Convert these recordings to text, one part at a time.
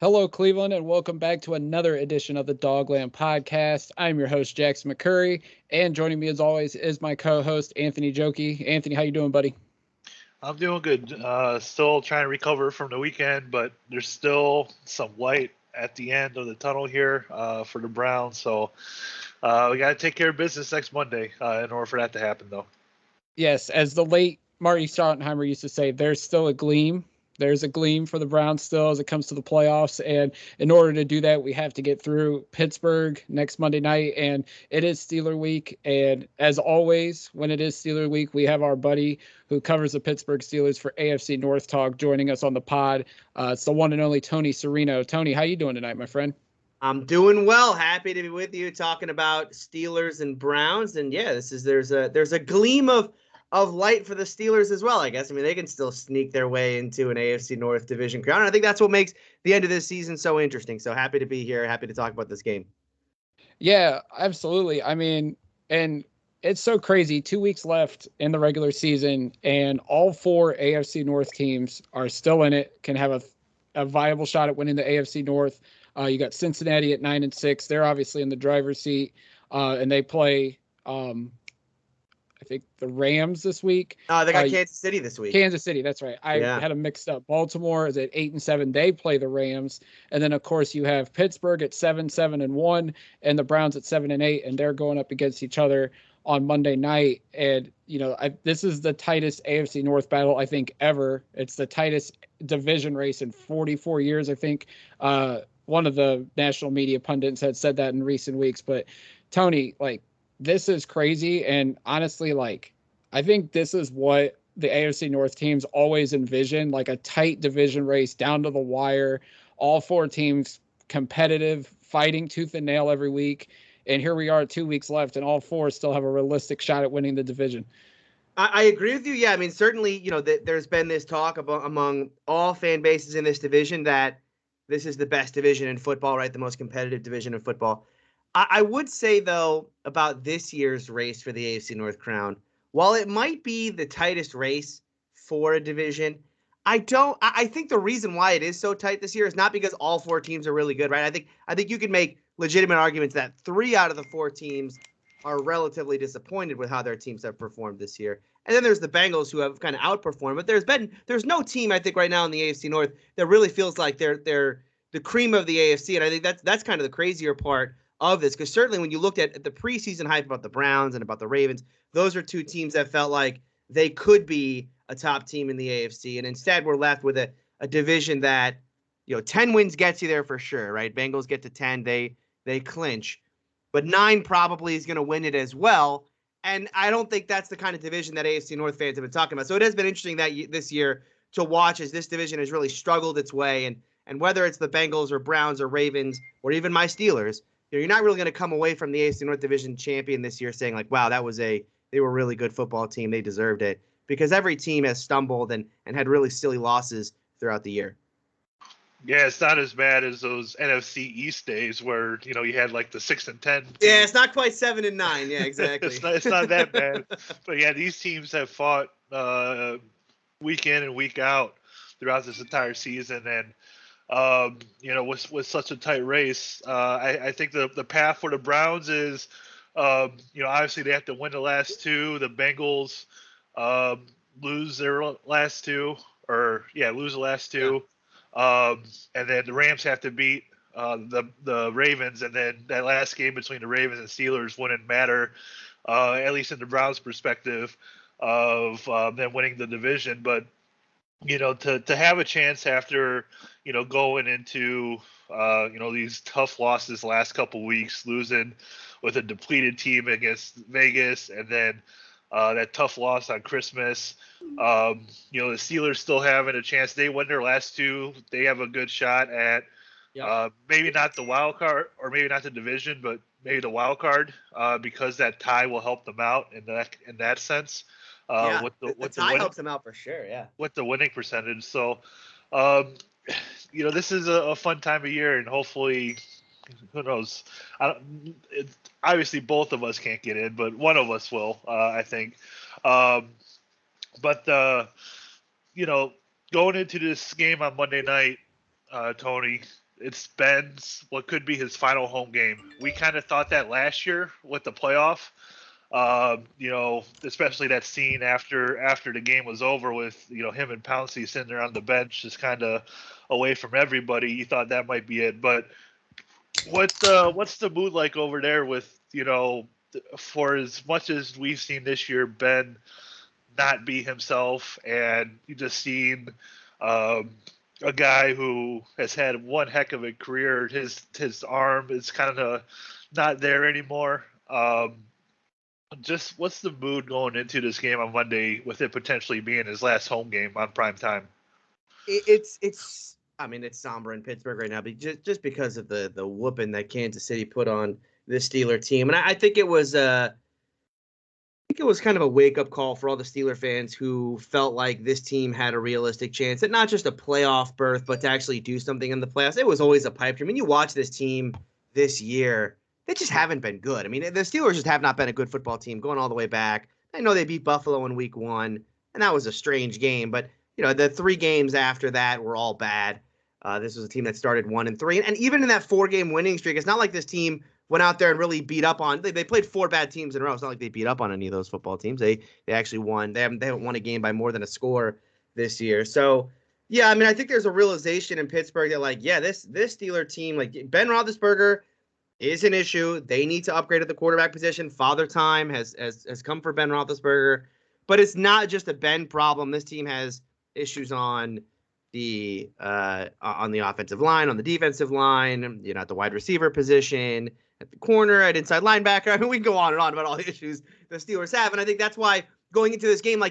Hello, Cleveland, and welcome back to another edition of the Dogland Podcast. I'm your host, Jackson McCurry, and joining me as always is my co-host, Anthony Jokey. Anthony, how you doing, buddy? I'm doing good. Still trying to recover from the weekend, but there's still some light at the end of the tunnel here for the Browns. So we got to take care of business next Monday in order for that to happen, though. Yes, as the late Marty Schottenheimer used to say, there's still a gleam. There's a gleam for the Browns still as it comes to the playoffs. And in order to do that, we have to get through Pittsburgh next Monday night. And it is Steeler week. And as always, when it is Steeler week, we have our buddy who covers the Pittsburgh Steelers for AFC North Talk joining us on the pod. It's the one and only Tony Serino. Tony, how you doing tonight, my friend? I'm doing well. Happy to be with you talking about Steelers and Browns. And yeah, there's a gleam of light for the Steelers as well, I guess. I mean, they can still sneak their way into an AFC North division crown. And I think that's what makes the end of this season so interesting. So happy to be here. Happy to talk about this game. Yeah, absolutely. I mean, and it's so crazy. 2 weeks left in the regular season, and all four AFC North teams are still in it, can have a viable shot at winning the AFC North. You got Cincinnati at 9-6. They're obviously in the driver's seat, and they play I think the Rams this week. They got Kansas City this week. Kansas City, that's right. I had them mixed up. Baltimore is at 8-7. They play the Rams, and then of course you have Pittsburgh at 7-1, and the Browns at 7-8, and they're going up against each other on Monday night. And this is the tightest AFC North battle I think ever. It's the tightest division race in 44 years. I think one of the national media pundits had said that in recent weeks. But Tony, this is crazy. And honestly, I think this is what the AFC North teams always envision, like a tight division race down to the wire, all four teams competitive, fighting tooth and nail every week. And here we are 2 weeks left, and all four still have a realistic shot at winning the division. I agree with you. Yeah, I mean, certainly, there's been this talk among all fan bases in this division that this is the best division in football, right? The most competitive division in football. I would say, though, about this year's race for the AFC North crown, while it might be the tightest race for a division, I think the reason why it is so tight this year is not because all four teams are really good, right? I think you can make legitimate arguments that 3 out of the 4 teams are relatively disappointed with how their teams have performed this year. And then there's the Bengals who have kind of outperformed, but there's no team, I think, right now in the AFC North that really feels like they're the cream of the AFC. And I think that's kind of the crazier part of this, because certainly when you looked at the preseason hype about the Browns and about the Ravens, those are two teams that felt like they could be a top team in the AFC. And instead we're left with a division that, 10 wins gets you there for sure, right? Bengals get to 10, they clinch, but 9 probably is going to win it as well. And I don't think that's the kind of division that AFC North fans have been talking about. So it has been interesting that this year to watch as this division has really struggled its way. And whether it's the Bengals or Browns or Ravens or even my Steelers, you're not really going to come away from the AFC North Division champion this year saying wow, they were a really good football team. They deserved it, because every team has stumbled and had really silly losses throughout the year. Yeah, it's not as bad as those NFC East days where, you had the 6-10 teams. Yeah, it's not quite 7-9. Yeah, exactly. it's not that bad. But yeah, these teams have fought week in and week out throughout this entire season. And with such a tight race, I think the path for the Browns is, obviously they have to win the last 2. The Bengals lose their last 2, lose the last 2. Yeah. And then the Rams have to beat the Ravens, and then that last game between the Ravens and Steelers wouldn't matter, at least in the Browns' perspective of them winning the division. But to have a chance after, going into, these tough losses the last couple weeks, losing with a depleted team against Vegas, and then that tough loss on Christmas. The Steelers still having a chance. They win their last 2. They have a good shot at maybe not the wild card, or maybe not the division, but maybe the wild card, because that tie will help them out in that sense. With the tie helps them out for sure. Yeah. With the winning percentage. So, this is a fun time of year, and hopefully, who knows? Obviously, both of us can't get in, but one of us will, I think. But going into this game on Monday night, Tony, it's Ben's what could be his final home game. We kind of thought that last year with the playoff. Especially that scene after the game was over with, him and Pouncey sitting there on the bench, just kind of away from everybody. You thought that might be it, but what's the mood like over there with, for as much as we've seen this year, Ben not be himself, and you just seen a guy who has had one heck of a career. His arm is kind of not there anymore. Just what's the mood going into this game on Monday with it potentially being his last home game on prime time? It's somber in Pittsburgh right now, but just because of the whooping that Kansas City put on this Steeler team. And I think it was kind of a wake-up call for all the Steeler fans who felt like this team had a realistic chance at not just a playoff berth, but to actually do something in the playoffs. It was always a pipe dream. I mean, you watch this team this year, they just haven't been good. I mean, the Steelers just have not been a good football team going all the way back. I know they beat Buffalo in week 1, and that was a strange game. But, the 3 games after that were all bad. This was a team that started 1-3. And even in that 4-game winning streak, it's not like this team went out there and really beat up on – they played 4 bad teams in a row. It's not like they beat up on any of those football teams. They actually won. They haven't won a game by more than a score this year. So, yeah, I mean, I think there's a realization in Pittsburgh that, this Steeler team, Ben Roethlisberger – is an issue. They need to upgrade at the quarterback position. Father Time has come for Ben Roethlisberger, but it's not just a Ben problem. This team has issues on the offensive line, on the defensive line, at the wide receiver position, at the corner, at inside linebacker. I mean, we can go on and on about all the issues the Steelers have, and I think that's why going into this game, I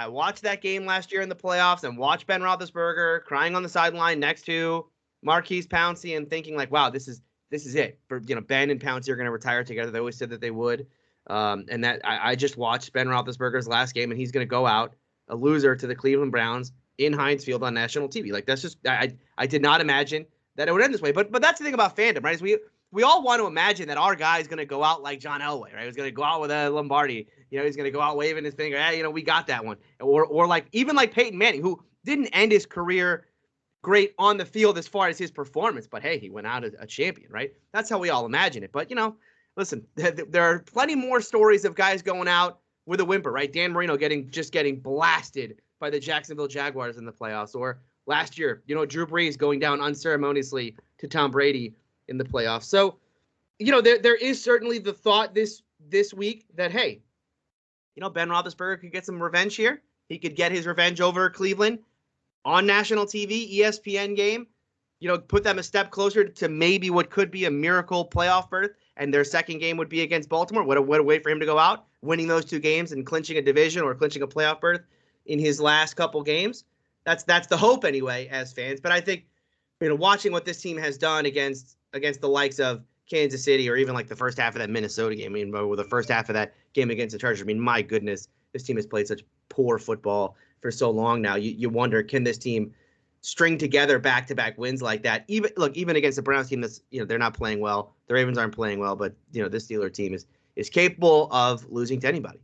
watched that game last year in the playoffs and watched Ben Roethlisberger crying on the sideline next to Marquise Pouncey and thinking wow, this is it. For Ben and Pouncey are going to retire together. They always said that they would. And that I just watched Ben Roethlisberger's last game, and he's going to go out a loser to the Cleveland Browns in Heinz Field on national TV. That's just I did not imagine that it would end this way. But that's the thing about fandom, right? Is we all want to imagine that our guy is going to go out like John Elway, right? He's going to go out with a Lombardi. He's going to go out waving his finger. Hey, we got that one. Or even like Peyton Manning, who didn't end his career great on the field as far as his performance, but hey, he went out a champion, right? That's how we all imagine it. But, listen, there are plenty more stories of guys going out with a whimper, right? Dan Marino getting blasted by the Jacksonville Jaguars in the playoffs, or last year, Drew Brees going down unceremoniously to Tom Brady in the playoffs. So, there is certainly the thought this week that, hey, Ben Roethlisberger could get some revenge here. He could get his revenge over Cleveland on national TV, ESPN game, put them a step closer to maybe what could be a miracle playoff berth, and their second game would be against Baltimore. What a way for him to go out, winning those 2 games and clinching a division or clinching a playoff berth in his last couple games. That's the hope anyway as fans. But I think, watching what this team has done against the likes of Kansas City, or even like the first half of that Minnesota game, or the first half of that game against the Chargers, my goodness, this team has played such poor football for so long now. You wonder, can this team string together back-to-back wins like that? Even against the Browns team that's, they're not playing well. The Ravens aren't playing well, but this Steeler team is capable of losing to anybody.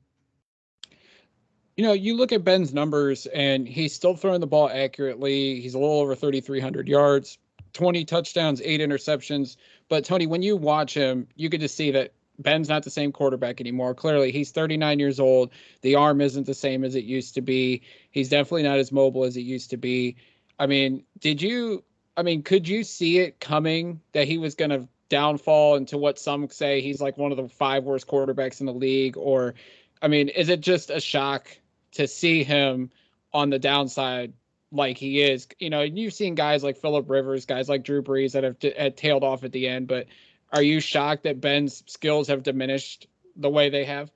You look at Ben's numbers, and he's still throwing the ball accurately. He's a little over 3,300 yards, 20 touchdowns, 8 interceptions. But Tony, when you watch him, you could just see that Ben's not the same quarterback anymore. Clearly, he's 39 years old. The arm isn't the same as it used to be. He's definitely not as mobile as it used to be. I mean, could you see it coming that he was going to downfall into what some say he's like one of the 5 worst quarterbacks in the league? Or, is it just a shock to see him on the downside like he is? You've seen guys like Phillip Rivers, guys like Drew Brees that have tailed off at the end, but are you shocked that Ben's skills have diminished the way they have?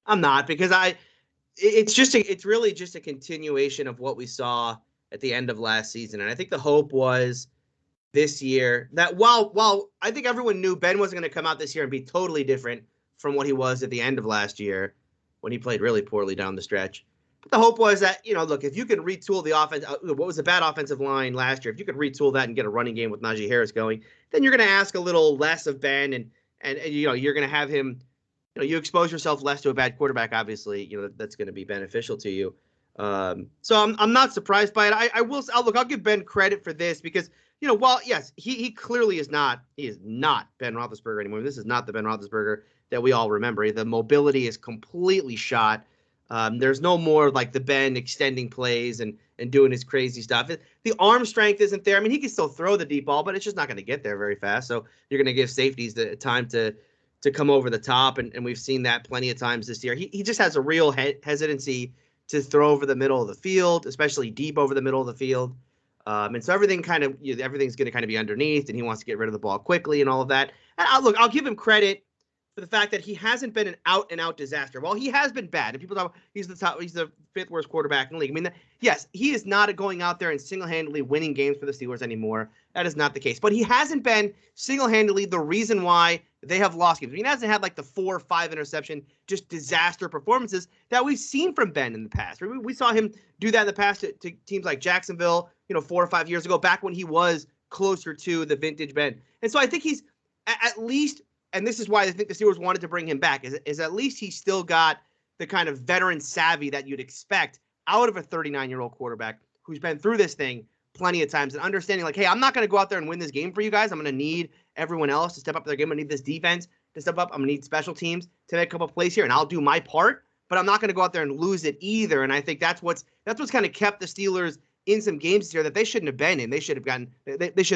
I'm not, because it's really just a continuation of what we saw at the end of last season. And I think the hope was this year that while I think everyone knew Ben wasn't going to come out this year and be totally different from what he was at the end of last year when he played really poorly down the stretch. But the hope was that, look, if you could retool the offense, what was a bad offensive line last year, if you could retool that and get a running game with Najee Harris going, then you're going to ask a little less of Ben, and you're going to have him, you expose yourself less to a bad quarterback. Obviously, that's going to be beneficial to you. So I'm not surprised by it. I'll give Ben credit for this because, while yes, he clearly is not Ben Roethlisberger anymore. This is not the Ben Roethlisberger that we all remember. The mobility is completely shot. There's no more like the Ben extending plays and doing his crazy stuff. The arm strength isn't there. I mean, he can still throw the deep ball, but it's just not going to get there very fast. So you're going to give safeties the time to come over the top, and we've seen that plenty of times this year. He just has a real hesitancy to throw over the middle of the field, especially deep over the middle of the field. And so everything's going to kind of be underneath, and he wants to get rid of the ball quickly and all of that. And I'll give him credit for the fact that he hasn't been an out-and-out disaster. Well, he has been bad. And people talk, he's the fifth worst quarterback in the league. I mean, yes, he is not going out there and single-handedly winning games for the Steelers anymore. That is not the case. But he hasn't been single-handedly the reason why they have lost games. I mean, he hasn't had like the 4 or 5 interception, just disaster performances that we've seen from Ben in the past. We saw him do that in the past to teams like Jacksonville, 4 or 5 years ago, back when he was closer to the vintage Ben. And so I think he's at least, and this is why I think the Steelers wanted to bring him back, is at least he's still got the kind of veteran savvy that you'd expect out of a 39-year-old quarterback who's been through this thing plenty of times and understanding like, hey, I'm not going to go out there and win this game for you guys. I'm going to need everyone else to step up their game. I'm going to need this defense to step up. I'm going to need special teams to make a couple plays here, and I'll do my part, but I'm not going to go out there and lose it either. And I think that's what's kind of kept the Steelers in some games here that they shouldn't have been in. They should have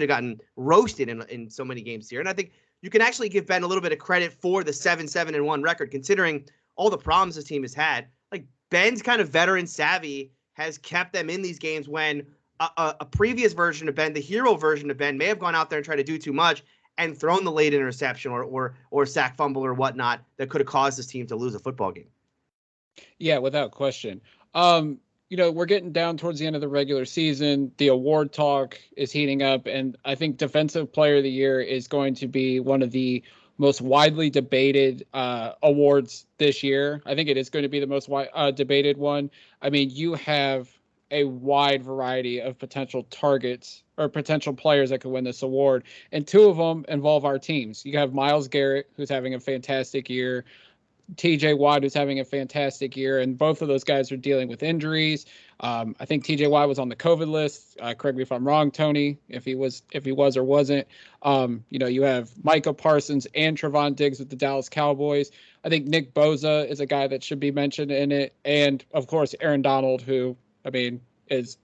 gotten roasted in so many games here. And I think you can actually give Ben a little bit of credit for the 7-7-1 record, considering all the problems this team has had. Like, Ben's kind of veteran savvy has kept them in these games when a previous version of Ben, the hero version of Ben, may have gone out there and tried to do too much and thrown the late interception or sack fumble or whatnot that could have caused this team to lose a football game. Yeah, without question. We're getting down towards the end of the regular season. The award talk is heating up, and I think Defensive Player of the Year is going to be one of the most widely debated awards this year. I think it is going to be the most debated one. I mean, you have a wide variety of potential targets or potential players that could win this award, and 2 of them involve our teams. You have Myles Garrett, who's having a fantastic year, TJ Watt, who's having a fantastic year, and both of those guys are dealing with injuries. I think TJ Watt was on the COVID list. Correct me if I'm wrong, Tony, if he was or wasn't. You have Micah Parsons and Trevon Diggs with the Dallas Cowboys. I think Nick Bosa is a guy that should be mentioned in it. And, of course, Aaron Donald, who, I mean, is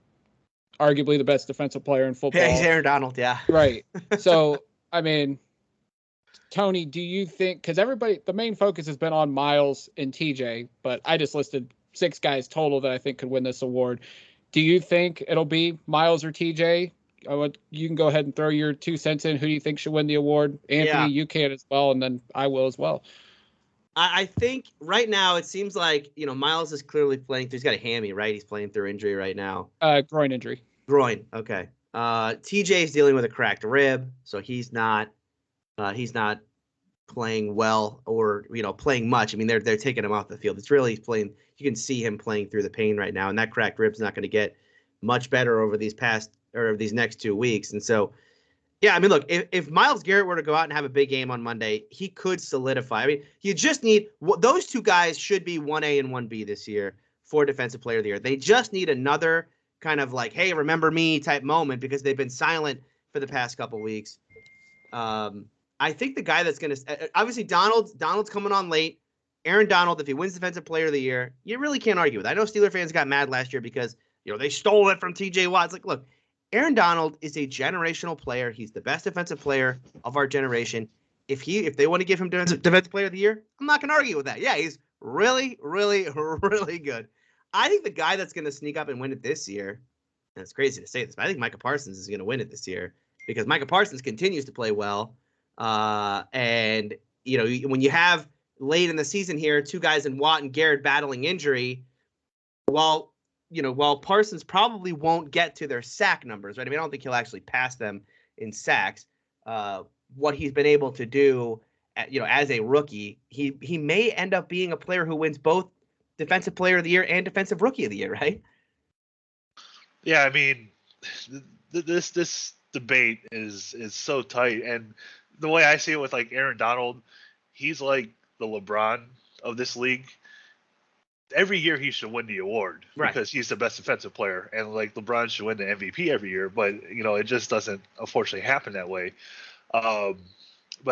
arguably the best defensive player in football. Yeah, he's Aaron Donald, yeah. Right. So, I mean, Tony, do you think, because the main focus has been on Myles and TJ, but I just listed 6 guys total that I think could win this award. Do you think it'll be Myles or TJ? You can go ahead and throw your 2 cents in. Who do you think should win the award? Anthony, you can as well, and then I will as well. I think right now it seems like, Myles is clearly playing through. He's got a hammy, right? He's playing through injury right now. Groin injury. Groin, okay. TJ is dealing with a cracked rib, so he's not playing well or playing much. I mean, they're taking him off the field. It's really playing. You can see him playing through the pain right now, and that cracked rib's not going to get much better over these next 2 weeks. And so, yeah, I mean, look, if Myles Garrett were to go out and have a big game on Monday, he could solidify. I mean, you just need those 2 guys should be 1A and 1B this year for Defensive Player of the Year. They just need another kind of like, hey, remember me type moment because they've been silent for the past couple weeks. I think the guy that's going to obviously Donald's coming on late. Aaron Donald, if he wins Defensive Player of the Year, you really can't argue with it. I know Steeler fans got mad last year because they stole it from TJ Watt. It's like, look, Aaron Donald is a generational player. He's the best defensive player of our generation. If they want to give him Defensive Player of the Year, I'm not going to argue with that. Yeah, he's really, really, really good. I think the guy that's going to sneak up and win it this year, and it's crazy to say this, but I think Micah Parsons is going to win it this year because Micah Parsons continues to play well. And when you have late in the season here, 2 guys in Watt and Garrett battling injury, while Parsons probably won't get to their sack numbers, right? I mean, I don't think he'll actually pass them in sacks. What he's been able to do, as a rookie, he may end up being a player who wins both Defensive Player of the Year and Defensive Rookie of the Year, right? Yeah, I mean, this debate is so tight, and the way I see it with like Aaron Donald, he's like the LeBron of this league. every year he should win the award Right. because he's the best defensive player, and like LeBron should win the MVP every year. But it just doesn't unfortunately happen that way. But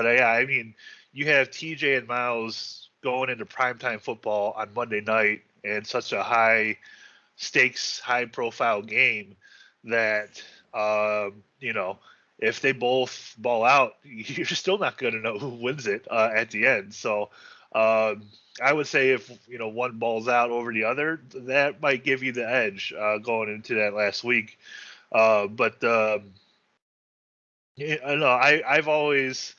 yeah, I mean, you have TJ and Miles going into primetime football on Monday night in such a high stakes, high profile game that if they both ball out, you're still not going to know who wins it at the end. So I would say if one balls out over the other, that might give you the edge going into that last week. But I don't know. I've always,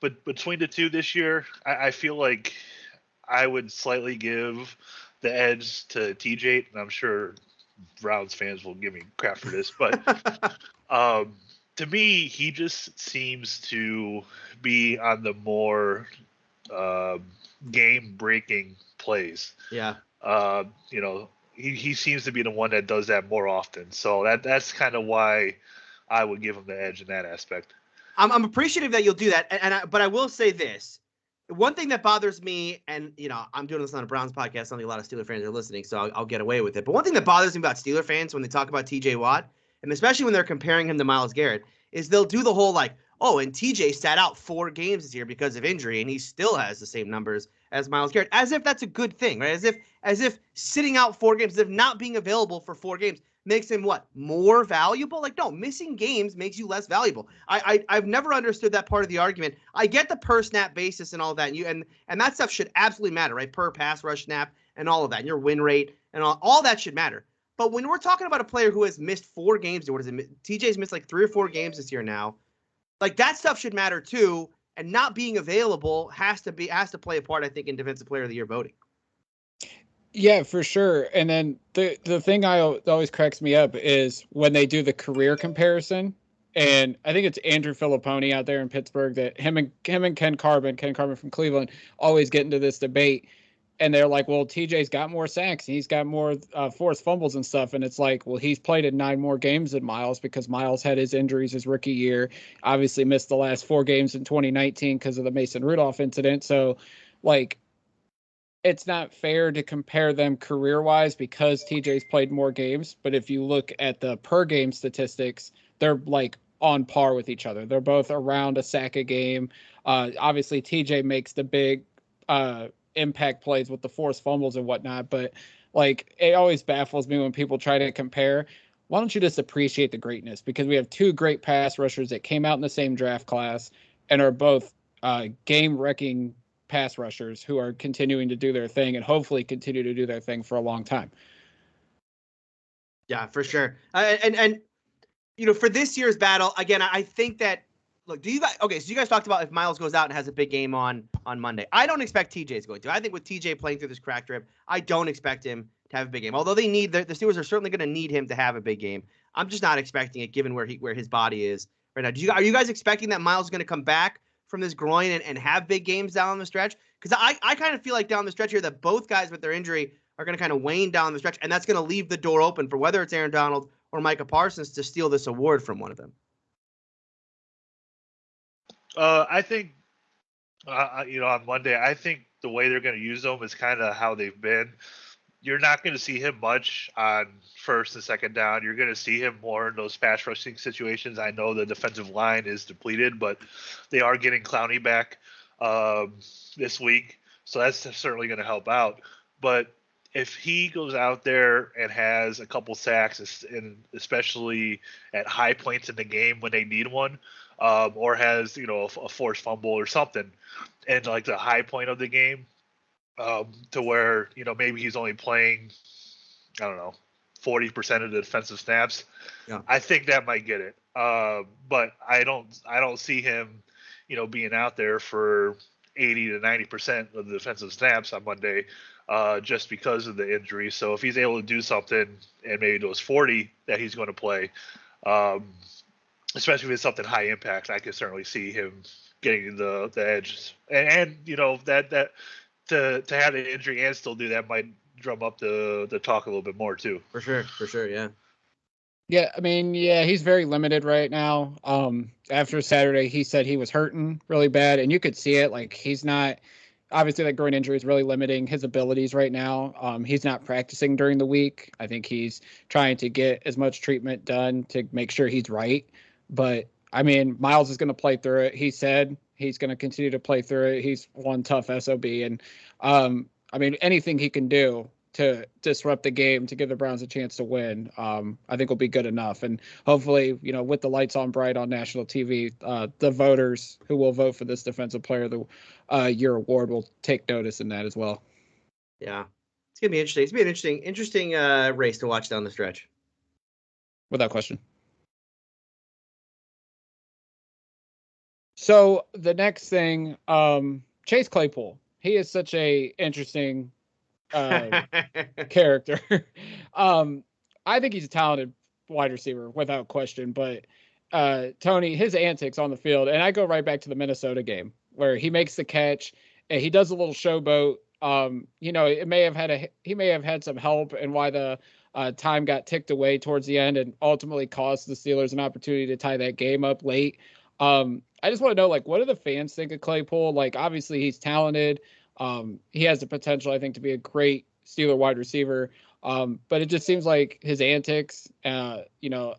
but between the two this year, I feel like I would slightly give the edge to TJ, and I'm sure Browns fans will give me crap for this, but to me, he just seems to be on the more game-breaking plays. Yeah. He seems to be the one that does that more often. So that's kind of why I would give him the edge in that aspect. I'm appreciative that you'll do that, but I will say this. One thing that bothers me, and I'm doing this on a Browns podcast, something a lot of Steeler fans are listening, so I'll get away with it. But one thing that bothers me about Steeler fans when they talk about TJ Watt, and especially when they're comparing him to Myles Garrett, is they'll do the whole like, oh, and TJ sat out 4 games this year because of injury, and he still has the same numbers as Myles Garrett, as if that's a good thing, right? As if sitting out 4 games, as if not being available for 4 games makes him what, more valuable? Like, no, missing games makes you less valuable. I've never understood that part of the argument. I get the per snap basis and all that, and that stuff should absolutely matter, right? Per pass rush snap and all of that, and your win rate and all that should matter. But when we're talking about a player who has missed 4 games, or what is it? TJ's missed like 3 or 4 games this year now. Like, that stuff should matter too, and not being available has to play a part, I think, in Defensive Player of the Year voting. Yeah, for sure. And then the thing always cracks me up is when they do the career comparison, and I think it's Andrew Filipponi out there in Pittsburgh that him and Ken Carbon from Cleveland always get into this debate, and they're like, well, TJ's got more sacks and he's got more forced fumbles and stuff, and it's like, well, he's played in 9 more games than Myles because Myles had his injuries his rookie year, obviously missed the last 4 games in 2019 because of the Mason Rudolph incident. So, like, it's not fair to compare them career-wise because TJ's played more games. But if you look at the per-game statistics, they're like on par with each other. They're both around a sack a game. Obviously, TJ makes the big impact plays with the forced fumbles and whatnot. But like, it always baffles me when people try to compare. Why don't you just appreciate the greatness? Because we have 2 great pass rushers that came out in the same draft class and are both game-wrecking pass rushers who are continuing to do their thing and hopefully continue to do their thing for a long time. Yeah, for sure. And for this year's battle, again, I think that, look, so you guys talked about if Myles goes out and has a big game on Monday. I don't expect TJ's going to. I think with TJ playing through this crack drip, I don't expect him to have a big game. Although the Steelers are certainly going to need him to have a big game. I'm just not expecting it given where his body is right now. Are you guys expecting that Myles is going to come back from this groin and have big games down the stretch? Because I kind of feel like down the stretch here that both guys with their injury are going to kind of wane down the stretch, and that's going to leave the door open for whether it's Aaron Donald or Micah Parsons to steal this award from one of them. I think, on Monday, I think the way they're going to use them is kind of how they've been. You're not going to see him much on first and second down. You're going to see him more in those pass rushing situations. I know the defensive line is depleted, but they are getting Clowney back this week, so that's certainly going to help out. But if he goes out there and has a couple sacks, and especially at high points in the game when they need one, or has a forced fumble or something, and like the high point of the game, to where maybe he's only playing, I don't know, 40% of the defensive snaps. Yeah. I think that might get it. But I don't see him, being out there for 80 to 90% of the defensive snaps on Monday, just because of the injury. So if he's able to do something, and maybe those 40 that he's going to play, especially if it's something high impact, I could certainly see him getting the edge. And that to have an injury and still do that might drum up the talk a little bit more too. For sure, yeah. Yeah, I mean, he's very limited right now. After Saturday, he said he was hurting really bad, and you could see it. Like, he's not obviously that groin injury is really limiting his abilities right now. He's not practicing during the week. I think he's trying to get as much treatment done to make sure he's right. But I mean, Miles is going to play through it. He said he's going to continue to play through it. He's one tough SOB. And I mean, anything he can do to disrupt the game to give the Browns a chance to win, I think will be good enough. And hopefully, you know, with the lights on bright on national TV, the voters who will vote for this Defensive Player of the Year award will take notice in that as well. Yeah, it's gonna be interesting. It's gonna be an interesting race to watch down the stretch. Without question. So the next thing, Chase Claypool. He is such a interesting character. I think he's a talented wide receiver without question, but Tony, his antics on the field, and I go right back to the Minnesota game where he makes the catch and he does a little showboat. You know, he may have had some help in why the time got ticked away towards the end and ultimately cost the Steelers an opportunity to tie that game up late. I just want to know, like, what do the fans think of Claypool? Like, obviously he's talented. He has the potential, I think, to be a great Steeler wide receiver. But it just seems like his antics, you know,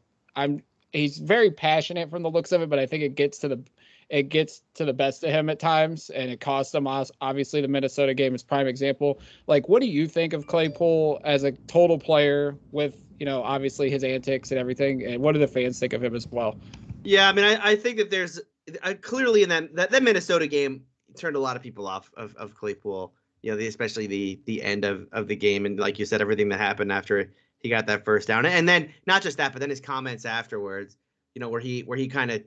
he's very passionate from the looks of it, but I think it gets to the best of him at times, and it costs him. Obviously, the Minnesota game is prime example. Like, what do you think of Claypool as a total player with, you know, obviously his antics and everything? And what do the fans think of him as well? Yeah, I mean, I think that there's clearly in that Minnesota game turned a lot of people off of Claypool. You know, especially the end of the game, and like you said, everything that happened after he got that first down, and then not just that, but then his comments afterwards. You know, where he kind of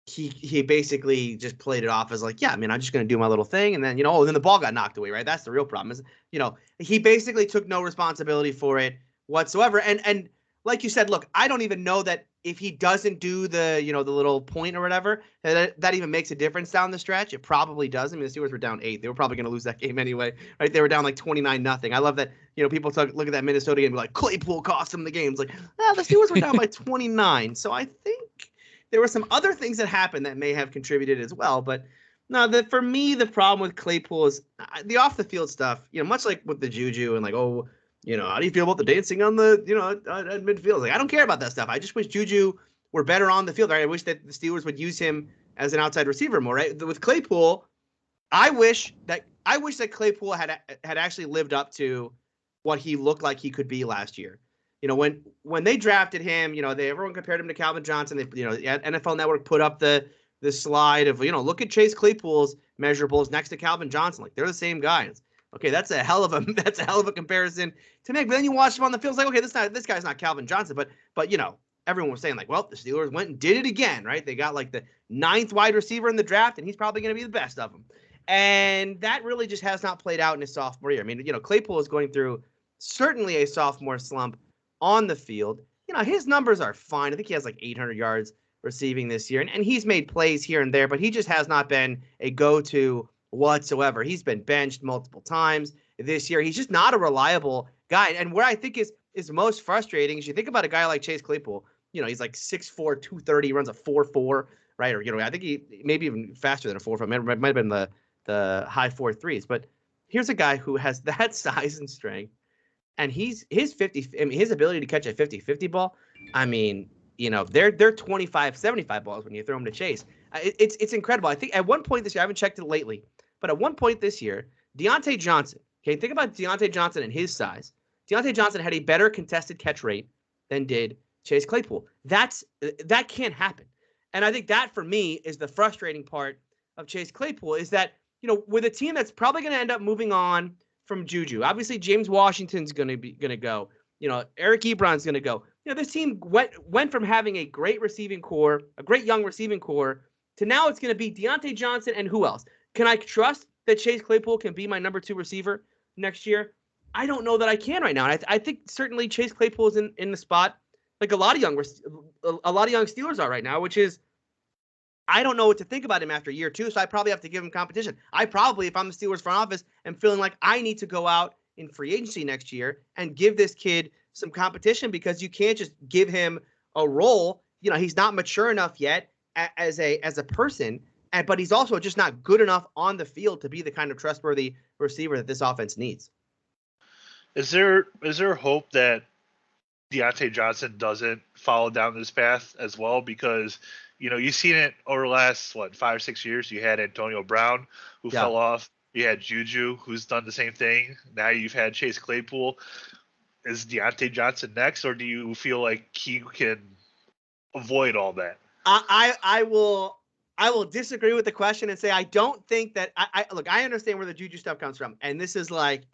he basically just played it off as like, yeah, I mean, I'm just going to do my little thing, and then, you know, then the ball got knocked away, right? That's the real problem. Is, you know, he basically took no responsibility for it whatsoever, and like you said, look, I don't even know that if he doesn't do the, you know, the little point or whatever, that even makes a difference down the stretch. It probably does. I mean, the Steelers were down 8. They were probably going to lose that game anyway, right? They were down like 29-0. I love that, you know, people look at that Minnesota game and be like, Claypool cost them the game. It's like, the Steelers were down by 29. So I think there were some other things that happened that may have contributed as well. But no, for me, the problem with Claypool is the off the field stuff, you know, much like with the Juju and like, oh, you know, how do you feel about the dancing on the, you know, at midfield? Like, I don't care about that stuff. I just wish Juju were better on the field. Right? I wish that the Steelers would use him as an outside receiver more. Right? With Claypool, I wish that Claypool had actually lived up to what he looked like he could be last year. You know, when they drafted him, you know, everyone compared him to Calvin Johnson. They, you know, NFL Network put up the slide of, you know, look at Chase Claypool's measurables next to Calvin Johnson. Like, they're the same guys. Okay, that's a hell of a comparison to make. But then you watch him on the field, it's like, okay, this guy's not Calvin Johnson, but you know, everyone was saying like, well, the Steelers went and did it again, right? They got like the 9th wide receiver in the draft, and he's probably going to be the best of them. And that really just has not played out in his sophomore year. I mean, you know, Claypool is going through certainly a sophomore slump on the field. You know, his numbers are fine. I think he has like 800 yards receiving this year, and he's made plays here and there, but he just has not been a go-to whatsoever. He's been benched multiple times this year. He's just not a reliable guy. And where I think is most frustrating is you think about a guy like Chase Claypool. You know, he's like 6'4", 230, runs a 4.4, right? Or, you know, I think he maybe even faster than a 4.4. It might have been the high 4.3s. But here's a guy who has that size and strength, and his ability to catch a 50-50 ball. I mean, you know, they're 25-75 balls when you throw them to Chase. It's incredible. I think at one point this year, I haven't checked it lately, but at one point this year, Deontay Johnson, okay, think about Deontay Johnson and his size. Deontay Johnson had a better contested catch rate than did Chase Claypool. That can't happen. And I think that, for me, is the frustrating part of Chase Claypool, is that, you know, with a team that's probably going to end up moving on from Juju. Obviously, James Washington's going to go. You know, Eric Ebron's going to go. You know, this team went from having a great receiving core, a great young receiving core, to now it's going to be Deontay Johnson and who else? Can I trust that Chase Claypool can be my number 2 receiver next year? I don't know that I can right now. And I think certainly Chase Claypool is in the spot like a lot of young Steelers are right now, which is, I don't know what to think about him after year 2, so I probably have to give him competition. I probably, if I'm the Steelers front office, am feeling like I need to go out in free agency next year and give this kid some competition, because you can't just give him a role. You know, he's not mature enough yet as a person, but he's also just not good enough on the field to be the kind of trustworthy receiver that this offense needs. Is there hope that Diontae Johnson doesn't follow down this path as well? Because, you've seen it over the last, 5 or 6 years. You had Antonio Brown, who fell off. You had Juju, who's done the same thing. Now you've had Chase Claypool. Is Diontae Johnson next, or do you feel like he can avoid all that? I will disagree with the question and say I don't think that I understand where the Juju stuff comes from, and this is like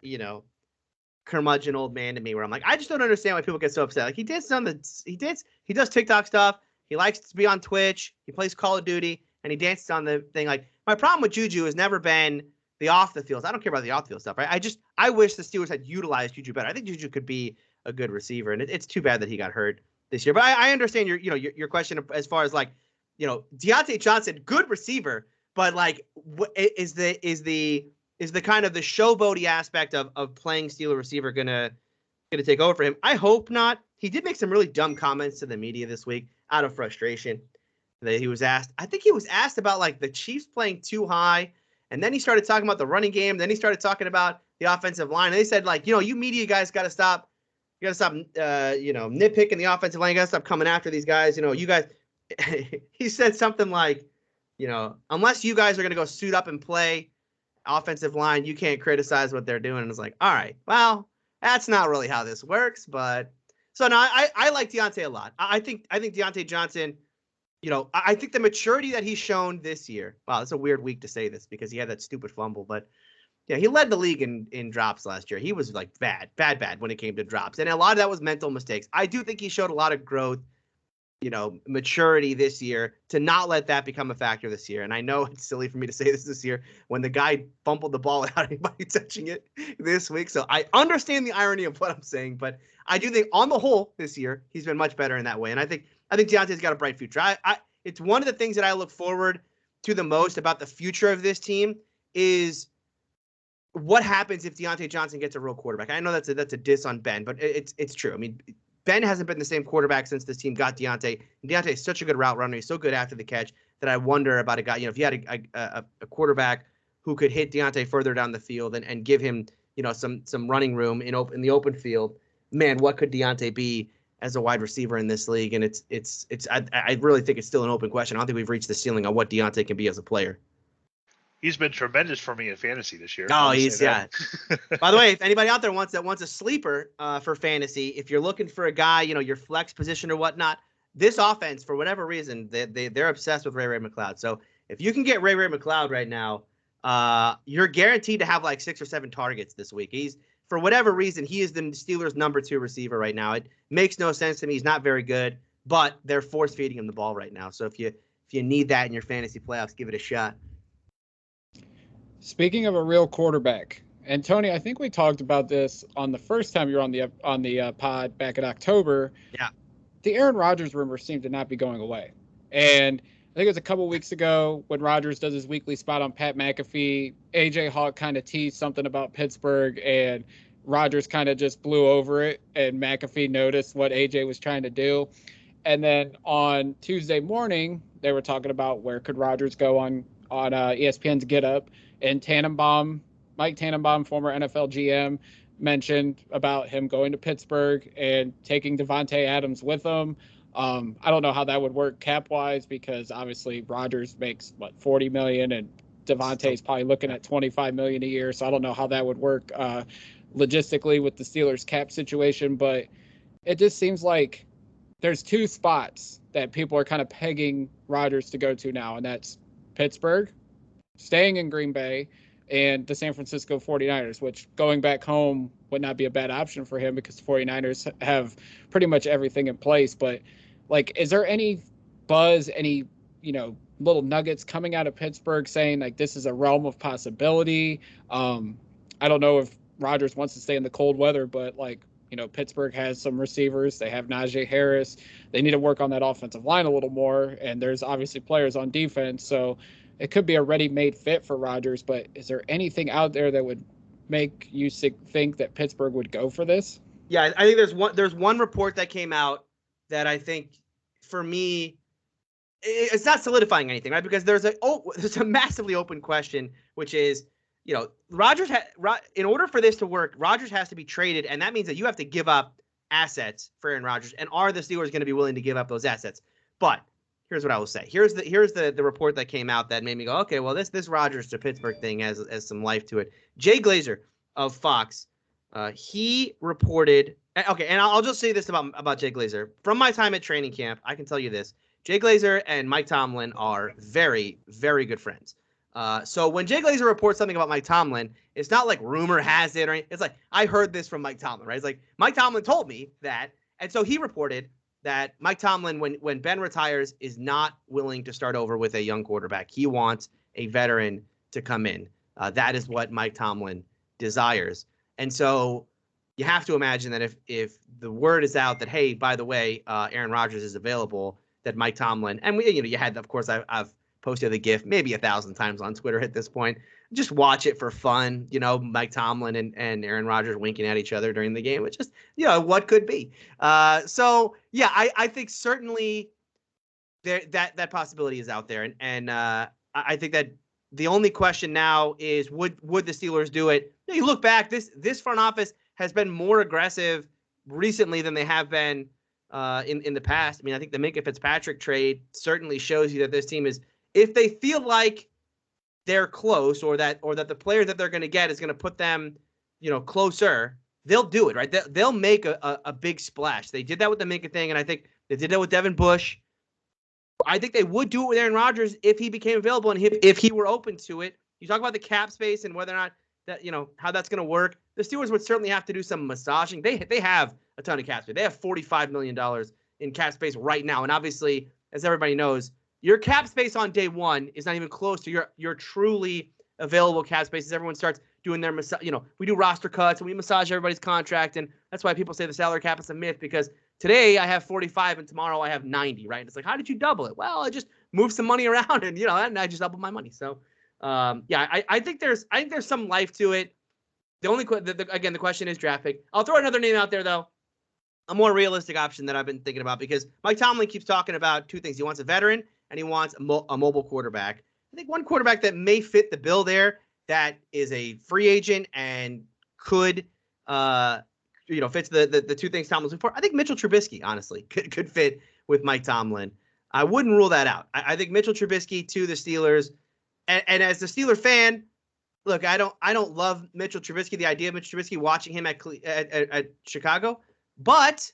curmudgeon old man to me where I'm like I just don't understand why people get so upset. Like he does TikTok stuff. He likes to be on Twitch. He plays Call of Duty and he dances on the thing. Like my problem with Juju has never been the off the field. I don't care about the off the field stuff. Right? I wish the Steelers had utilized Juju better. I think Juju could be a good receiver, and it's too bad that he got hurt this year. But I understand your question as far as like, Diontae Johnson, good receiver, but like, is the kind of the showboaty aspect of playing Steeler receiver gonna take over for him? I hope not. He did make some really dumb comments to the media this week out of frustration. That he was asked. I think he was asked about like the Chiefs playing too high, and then he started talking about the running game. Then he started talking about the offensive line. And they said like, you media guys got to stop. You got to stop, nitpicking the offensive line. You got to stop coming after these guys. You guys. He said something like, unless you guys are going to go suit up and play offensive line, you can't criticize what they're doing. And it's like, all right, well, that's not really how this works. But so no, I like Diontae a lot. I think Diontae Johnson, I think the maturity that he's shown this year. Wow, it's a weird week to say this because he had that stupid fumble, but yeah, he led the league in drops last year. He was like bad when it came to drops. And a lot of that was mental mistakes. I do think he showed a lot of growth, maturity this year to not let that become a factor this year. And I know it's silly for me to say this year when the guy fumbled the ball without anybody touching it this week. So I understand the irony of what I'm saying, but I do think on the whole this year, he's been much better in that way. And I think Deontay's got a bright future. It's one of the things that I look forward to the most about the future of this team is what happens if Diontae Johnson gets a real quarterback. I know that's a diss on Ben, but it's true. I mean, Ben hasn't been the same quarterback since this team got Diontae. And Diontae is such a good route runner. He's so good after the catch that I wonder about a guy. If you had a quarterback who could hit Diontae further down the field and give him, some running room in the open field, man, what could Diontae be as a wide receiver in this league? And I really think it's still an open question. I don't think we've reached the ceiling on what Diontae can be as a player. He's been tremendous for me in fantasy this year. Oh, yeah. By the way, if anybody out there wants a sleeper for fantasy, if you're looking for a guy, your flex position or whatnot, this offense, for whatever reason, they're obsessed with Ray McCloud. So if you can get Ray McCloud right now, you're guaranteed to have like 6 or 7 targets this week. For whatever reason, he is the Steelers' number 2 receiver right now. It makes no sense to me. He's not very good, but they're force feeding him the ball right now. So if you need that in your fantasy playoffs, give it a shot. Speaking of a real quarterback, and Tony, I think we talked about this on the first time you were on the pod back in October. Yeah, the Aaron Rodgers rumor seemed to not be going away, and I think it was a couple weeks ago when Rodgers does his weekly spot on Pat McAfee. AJ Hawk kind of teased something about Pittsburgh, and Rodgers kind of just blew over it, and McAfee noticed what AJ was trying to do. And then on Tuesday morning, they were talking about where could Rodgers go on ESPN's Get Up. And Mike Tannenbaum, former NFL GM, mentioned about him going to Pittsburgh and taking Devontae Adams with him. I don't know how that would work cap-wise because obviously Rodgers makes, $40 million, and Devontae's probably looking at $25 million a year. So I don't know how that would work logistically with the Steelers cap situation. But it just seems like there's 2 spots that people are kind of pegging Rodgers to go to now, and that's Pittsburgh, staying in Green Bay, and the San Francisco 49ers, which going back home would not be a bad option for him because the 49ers have pretty much everything in place. But is there any buzz, any, little nuggets coming out of Pittsburgh saying like this is a realm of possibility? I don't know if Rodgers wants to stay in the cold weather, but Pittsburgh has some receivers. They have Najee Harris. They need to work on that offensive line a little more. And there's obviously players on defense. So it could be a ready-made fit for Rodgers, but is there anything out there that would make you think that Pittsburgh would go for this? Yeah, I think there's one report that came out that I think, for me, it's not solidifying anything, right? Because there's a massively open question, which is, Rodgers in order for this to work, Rodgers has to be traded, and that means that you have to give up assets for Aaron Rodgers. And are the Steelers going to be willing to give up those assets? But here's what I will say. Here's the report that came out that made me go, okay, well, this Rodgers to Pittsburgh thing has some life to it. Jay Glazer of Fox, he reported. Okay, and I'll just say this about Jay Glazer. From my time at training camp, I can tell you this: Jay Glazer and Mike Tomlin are very, very good friends. So when Jay Glazer reports something about Mike Tomlin, it's not like rumor has it or anything. It's like, I heard this from Mike Tomlin, right? It's like, Mike Tomlin told me that. And so he reported that Mike Tomlin, when Ben retires, is not willing to start over with a young quarterback. He wants a veteran to come in. That is what Mike Tomlin desires. And so you have to imagine that if the word is out that, hey, by the way, Aaron Rodgers is available, that Mike Tomlin, and you had, of course, I've posted the GIF maybe 1,000 times on Twitter at this point. Just watch it for fun. Mike Tomlin and Aaron Rodgers winking at each other during the game. It's just, what could be. So yeah, I think certainly that possibility is out there. And I think that the only question now is, would the Steelers do it? You look back, this front office has been more aggressive recently than they have been in the past. I mean, I think the Minkah Fitzpatrick trade certainly shows you that this team is, if they feel like they're close, or that the player that they're going to get is going to put them, closer, they'll do it, right? They'll make a big splash. They did that with the Minkah thing, and I think they did that with Devin Bush. I think they would do it with Aaron Rodgers if he became available and if he were open to it. You talk about the cap space and whether or not that, how that's going to work. The Steelers would certainly have to do some massaging. They have a ton of cap space. They have $45 million in cap space right now. And obviously, as everybody knows, your cap space on day one is not even close to your truly available cap space as everyone starts doing their we do roster cuts and we massage everybody's contract. And that's why people say the salary cap is a myth, because today I have 45 and tomorrow I have 90, right? It's like, how did you double it? Well, I just moved some money around and, and I just doubled my money. So, I think there's some life to it. The only, again, the question is draft pick. I'll throw another name out there, though. A more realistic option that I've been thinking about, because Mike Tomlin keeps talking about two things. He wants a veteran and he wants a mobile quarterback. I think one quarterback that may fit the bill there, that is a free agent and could, fits the two things Tomlin's looking for. I think Mitchell Trubisky, honestly, could fit with Mike Tomlin. I wouldn't rule that out. I think Mitchell Trubisky to the Steelers, and as a Steeler fan, look, I don't love Mitchell Trubisky, the idea of Mitchell Trubisky, watching him at Chicago, but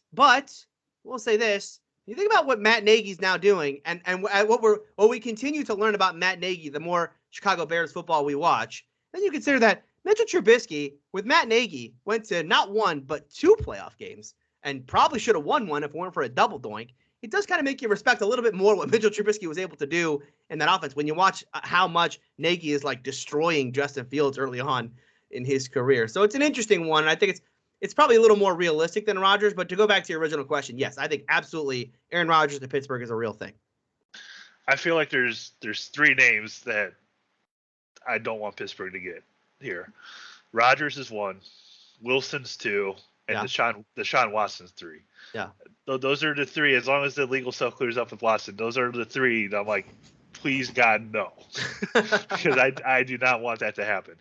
we'll say this. You think about what Matt Nagy's now doing, and what we continue to learn about Matt Nagy, the more Chicago Bears football we watch, then you consider that Mitchell Trubisky with Matt Nagy went to not one but two playoff games, and probably should have won one if it weren't for a double doink. It does kind of make you respect a little bit more what Mitchell Trubisky was able to do in that offense when you watch how much Nagy is like destroying Justin Fields early on in his career. So it's an interesting one. I think it's probably a little more realistic than Rodgers. But to go back to your original question, yes, I think absolutely Aaron Rodgers to Pittsburgh is a real thing. I feel like there's three names that I don't want Pittsburgh to get here. Rodgers is one, Wilson's two, and Deshaun Watson's three. Yeah. Those are the three. As long as the legal stuff clears up with Watson, those are the three that I'm like, please God, no. Because I do not want that to happen.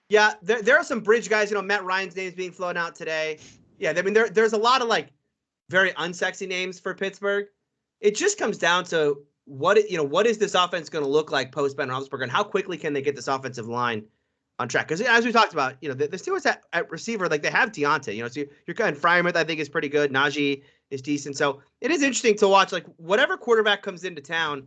Yeah, there are some bridge guys. Matt Ryan's name's being flown out today. Yeah, I mean, there's a lot of like very unsexy names for Pittsburgh. It just comes down to what is this offense going to look like post Ben Roethlisberger, and how quickly can they get this offensive line on track? Because as we talked about, the Steelers at receiver, like they have Deontay, so you're kind of Freiermuth, I think, is pretty good. Najee is decent. So it is interesting to watch, like whatever quarterback comes into town,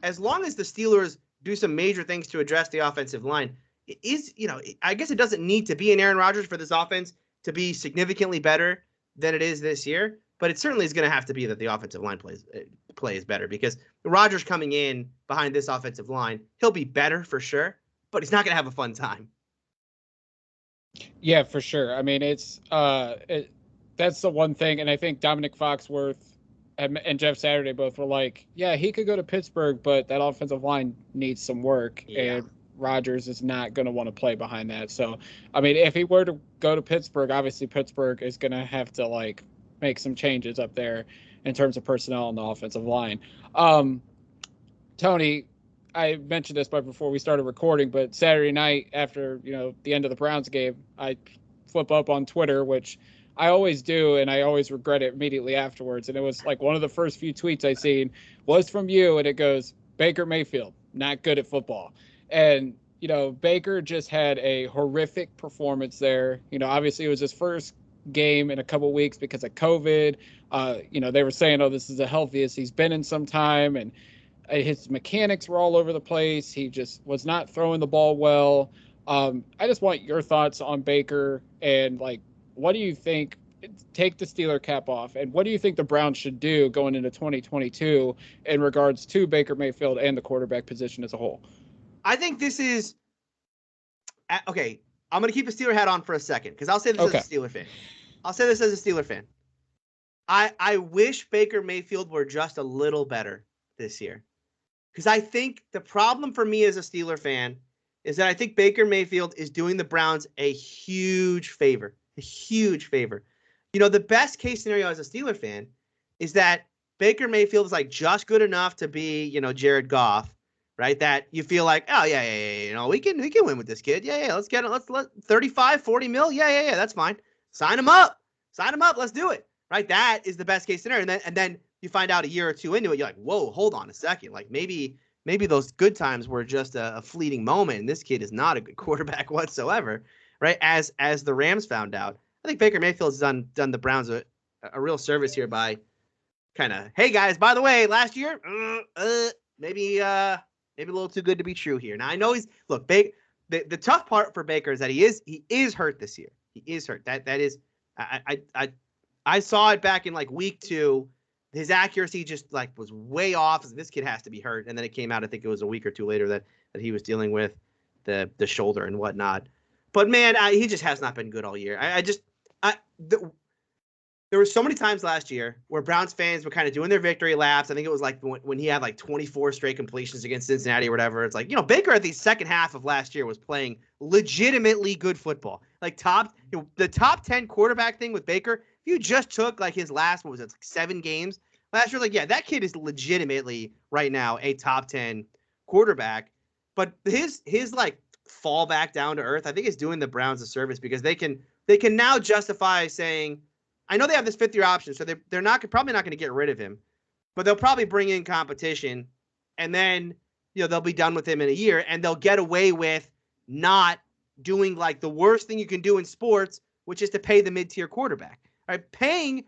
as long as the Steelers do some major things to address the offensive line, it is, I guess it doesn't need to be an Aaron Rodgers for this offense to be significantly better than it is this year. But it certainly is going to have to be that the offensive line plays better, because Rodgers coming in behind this offensive line, he'll be better for sure, but he's not going to have a fun time. Yeah, for sure. I mean, that's the one thing. And I think Dominic Foxworth and Jeff Saturday both were like, yeah, he could go to Pittsburgh, but that offensive line needs some work. Yeah. And Rodgers is not going to want to play behind that. So, I mean, if he were to go to Pittsburgh, obviously Pittsburgh is going to have to like make some changes up there. in terms of personnel on the offensive line. Tony, I mentioned this before we started recording, but Saturday night after, the end of the Browns game, I flip up on Twitter, which I always do, and I always regret it immediately afterwards. And it was like one of the first few tweets I seen was from you, and it goes, Baker Mayfield, not good at football. And, Baker just had a horrific performance there. Obviously it was his first game in a couple weeks because of COVID. They were saying, this is the healthiest he's been in some time, and his mechanics were all over the place. He just was not throwing the ball well. I just want your thoughts on Baker and, what do you think? Take the Steeler cap off, and what do you think the Browns should do going into 2022 in regards to Baker Mayfield and the quarterback position as a whole? I think this is okay. I'm going to keep a Steeler hat on for a second because I'll say this as a Steeler fan. I wish Baker Mayfield were just a little better this year. Because I think the problem for me as a Steeler fan is that I think Baker Mayfield is doing the Browns a huge favor. A huge favor. The best case scenario as a Steeler fan is that Baker Mayfield is just good enough to be, Jared Goff, right? That you feel like, oh yeah, we can win with this kid. Yeah, let's get it. Let's 35, 40 mil. Yeah, that's fine. Sign him up. Let's do it. Right? That is the best case scenario. And then you find out a year or two into it, you're like, whoa, hold on a second. Maybe those good times were just a fleeting moment, and this kid is not a good quarterback whatsoever, right? As the Rams found out. I think Baker Mayfield's done the Browns a real service here by kind of, hey guys, by the way, last year, maybe a little too good to be true here. Now I know the tough part for Baker is that he is hurt this year. He is hurt. That is, I saw it back in week 2. His accuracy just was way off. This kid has to be hurt. And then it came out, I think it was a week or two later that he was dealing with the shoulder and whatnot. But man, he just has not been good all year. There were so many times last year where Browns fans were kind of doing their victory laps. I think it was when he had 24 straight completions against Cincinnati or whatever. It's Baker at the second half of last year was playing legitimately good football. The top 10 quarterback thing with Baker, if you just took his last, 7 games last year, that kid is legitimately right now a top 10 quarterback. But his fall back down to earth, I think is doing the Browns a service because they can now justify saying, I know they have this 5th-year option, so they're probably not going to get rid of him, but they'll probably bring in competition, and then they'll be done with him in a year, and they'll get away with not doing the worst thing you can do in sports, which is to pay the mid-tier quarterback. Right? Paying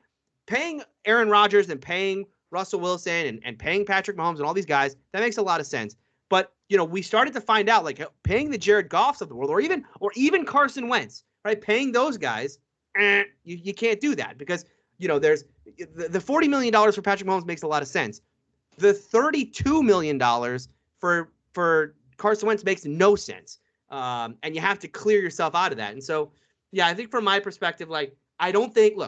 Aaron Rodgers and paying Russell Wilson and paying Patrick Mahomes and all these guys, that makes a lot of sense. But we started to find out paying the Jared Goffs of the world, or even Carson Wentz, right? Paying those guys. You can't do that because there's the $40 million for Patrick Mahomes makes a lot of sense. The $32 million for Carson Wentz makes no sense, and you have to clear yourself out of that. And so, yeah, I think from my perspective, I don't think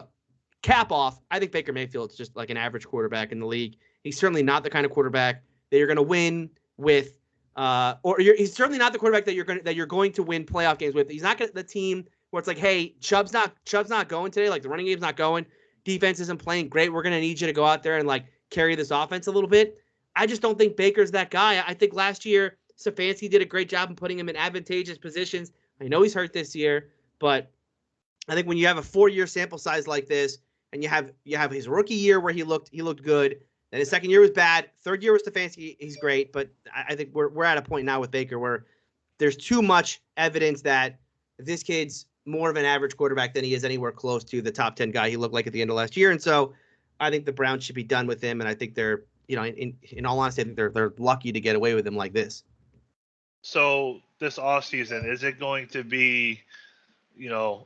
cap off. I think Baker Mayfield's just an average quarterback in the league. He's certainly not the kind of quarterback that you're going to win with, he's certainly not the quarterback that you're going to win playoff games with. He's not the team where it's hey, Chubb's not going today. The running game's not going. Defense isn't playing great. We're going to need you to go out there and carry this offense a little bit. I just don't think Baker's that guy. I think last year Stefanski did a great job in putting him in advantageous positions. I know he's hurt this year, but I think when you have a 4-year sample size like this, and you have his rookie year where he looked good, then his second year was bad. Third year was Stefanski, he's great, but I think we're at a point now with Baker where there's too much evidence that this kid's more of an average quarterback than he is anywhere close to the top 10 guy he looked like at the end of last year. And so I think the Browns should be done with him. And I think they're, in all honesty, I think they're lucky to get away with him like this. So this offseason, is it going to be,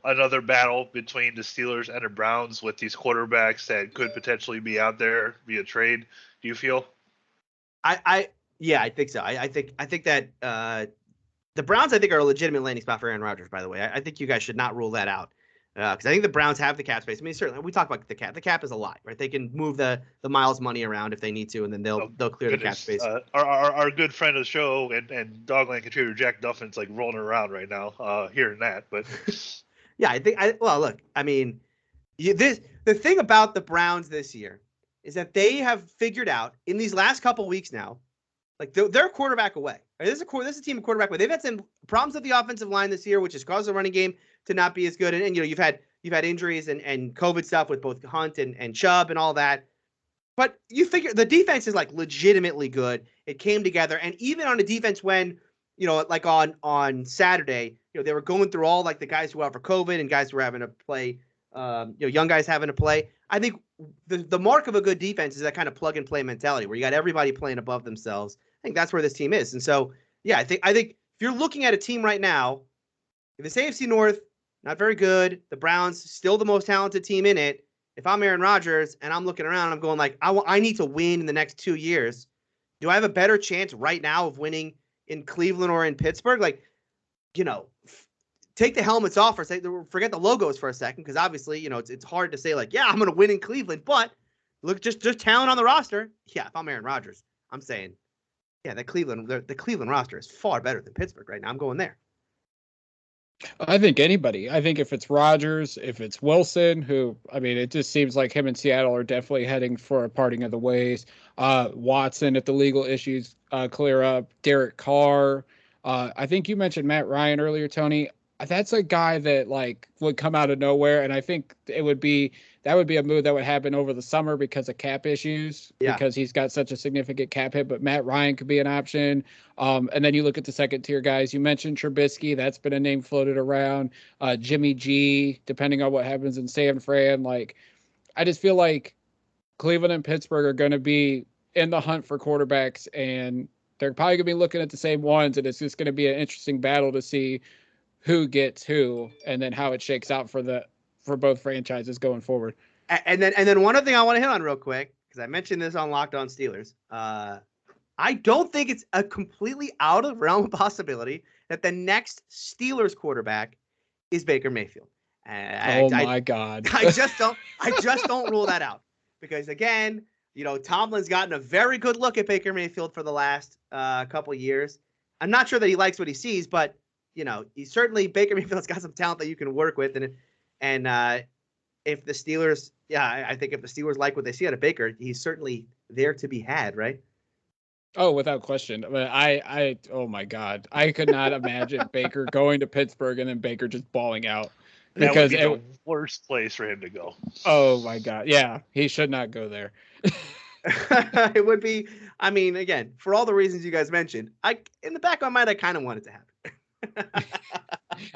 another battle between the Steelers and the Browns with these quarterbacks that could potentially be out there via trade? Do you feel? Yeah, I think so. I think that the Browns, I think, are a legitimate landing spot for Aaron Rodgers, by the way. I think you guys should not rule that out because I think the Browns have the cap space. I mean, certainly, we talk about the cap. The cap is a lot, right? They can move the Miles money around if they need to, and then they'll clear the cap space. Our good friend of the show and Dogland contributor Jack Duffin's rolling around right now hearing that. But yeah, I think. Look, I mean, the thing about the Browns this year is that they have figured out in these last couple weeks now, like they're a quarterback away. Right? This is a team of quarterback away. They've had some problems with the offensive line this year, which has caused the running game to not be as good. And you've had injuries and COVID stuff with both Hunt and Chubb and all that. But you figure the defense is like legitimately good. It came together, and even on a defense when like on Saturday, they were going through all like the guys who were out for COVID and guys who were having to play, young guys having to play. I think the mark of a good defense is that kind of plug and play mentality where you got everybody playing above themselves. I think that's where this team is. And so, yeah, I think if you're looking at a team right now, if it's AFC North, not very good. The Browns still the most talented team in it. If I'm Aaron Rodgers and I'm looking around, I'm going like, I need to win in the next 2 years. Do I have a better chance right now of winning in Cleveland or in Pittsburgh? Like, take the helmets off or forget the logos for a second, because obviously, it's hard to say like, yeah, I'm going to win in Cleveland. But look, just talent on the roster. Yeah, if I'm Aaron Rodgers, I'm saying, yeah, the Cleveland roster is far better than Pittsburgh right now. I'm going there. I think anybody. I think if it's Rodgers, if it's Wilson, it just seems like him and Seattle are definitely heading for a parting of the ways. Watson, if the legal issues clear up. Derek Carr. I think you mentioned Matt Ryan earlier, Tony. That's a guy that like would come out of nowhere, and I think that would be a move that would happen over the summer because of cap issues, because he's got such a significant cap hit. But Matt Ryan could be an option. And then you look at the second tier guys. You mentioned Trubisky. That's been a name floated around. Jimmy G, depending on what happens in San Fran. Like, I just feel like Cleveland and Pittsburgh are going to be in the hunt for quarterbacks, and they're probably going to be looking at the same ones. And it's just going to be an interesting battle to see who gets who, and then how it shakes out for both franchises going forward. And then one other thing I want to hit on real quick, because I mentioned this on Locked On Steelers. I don't think it's a completely out of realm of possibility that the next Steelers quarterback is Baker Mayfield. My God. I just don't rule that out, because again, Tomlin's gotten a very good look at Baker Mayfield for the last couple of years. I'm not sure that he likes what he sees, but he's certainly, Baker Mayfield's got some talent that you can work with. And if the Steelers, I think if the Steelers like what they see out of Baker, he's certainly there to be had, right? Oh, without question. I oh my God, I could not imagine Baker going to Pittsburgh and then Baker just balling out. That would be the worst place for him to go. Oh my God, yeah, he should not go there. It would be. I mean, again, for all the reasons you guys mentioned, in the back of my mind, I kind of want it to happen.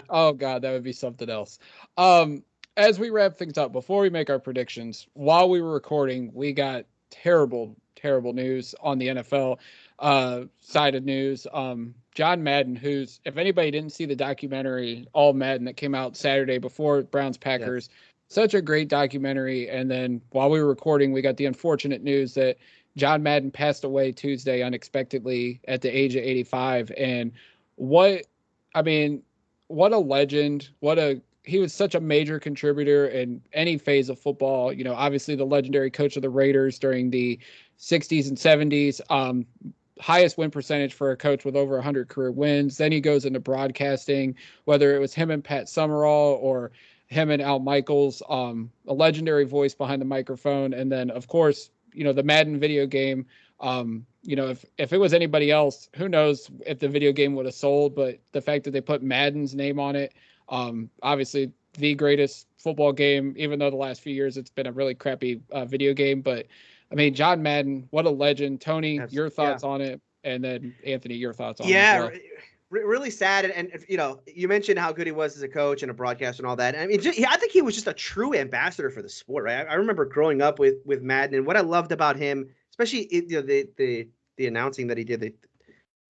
Oh God, that would be something else. As we wrap things up, before we make our predictions, while we were recording, we got terrible news on the NFL side of news. John Madden, who's, if anybody didn't see the documentary All Madden that came out Saturday before Browns Packers, such a great documentary. And then while we were recording, we got the unfortunate news that John Madden passed away Tuesday unexpectedly at the age of 85. And what a legend. He was such a major contributor in any phase of football. Obviously the legendary coach of the Raiders during the 60s and 70s, highest win percentage for a coach with over 100 career wins. Then he goes into broadcasting, whether it was him and Pat Summerall or him and Al Michaels, a legendary voice behind the microphone. And then of course, the Madden video game, if it was anybody else, who knows if the video game would have sold, but the fact that they put Madden's name on it, obviously the greatest football game, even though the last few years it's been a really crappy video game. But I mean, John Madden, what a legend. Tony, your thoughts on it, and then Anthony, your thoughts on it as well. Really sad. And you mentioned how good he was as a coach and a broadcaster and all that. I mean, I think he was just a true ambassador for the sport, right? I remember growing up with Madden, and what I loved about him, especially the announcing that he did,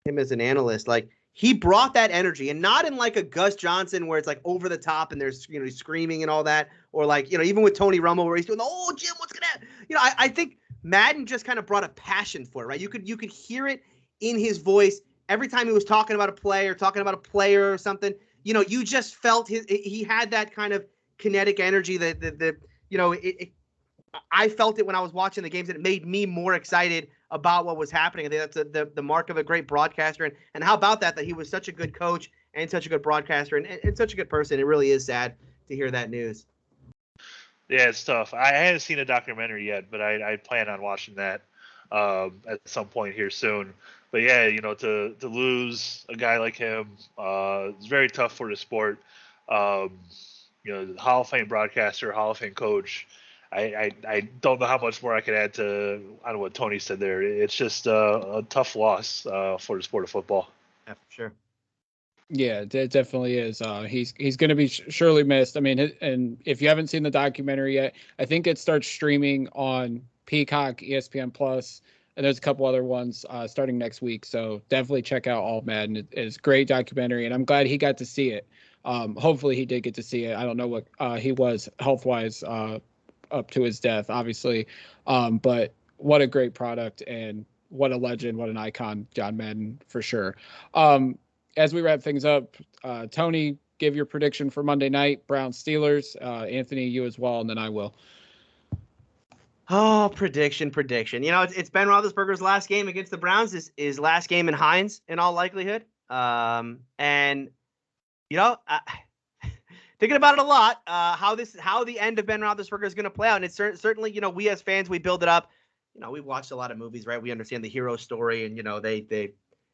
him as an analyst, like he brought that energy, and not in like a Gus Johnson where it's like over the top and there's he's screaming and all that, or like even with Tony Romo where he's doing, oh Jim, what's gonna happen? I think Madden just kind of brought a passion for it, right? You could hear it in his voice every time he was talking about a play or talking about a player or something. You just felt he had that kind of kinetic energy that I felt it when I was watching the games, and it made me more excited about what was happening. I think that's the mark of a great broadcaster. And how about that he was such a good coach and such a good broadcaster and such a good person. It really is sad to hear that news. Yeah, it's tough. I hadn't seen a documentary yet, but I plan on watching that at some point here soon. But yeah, to lose a guy like him, it's very tough for the sport. Um, the Hall of Fame broadcaster, Hall of Fame coach. I don't know how much more I could add on what Tony said there. It's just a tough loss for the sport of football. Yeah, for sure. Yeah, it definitely is. He's going to be surely missed. I mean, and if you haven't seen the documentary yet, I think it starts streaming on Peacock, ESPN Plus, and there's a couple other ones starting next week. So definitely check out All Madden. It's a great documentary, and I'm glad he got to see it. Hopefully he did get to see it. I don't know what he was health-wise up to his death, obviously, but what a great product and what a legend, what an icon, John Madden for sure. As we wrap things up, Tony, give your prediction for Monday night, Browns Steelers. Anthony, you as well, and then I will. Oh, prediction. It's Ben Roethlisberger's last game against the Browns. Is last game in Heinz in all likelihood. Thinking about it a lot, how the end of Ben Roethlisberger is going to play out. And it's certainly, we as fans, we build it up. We've watched a lot of movies, right? We understand the hero story, and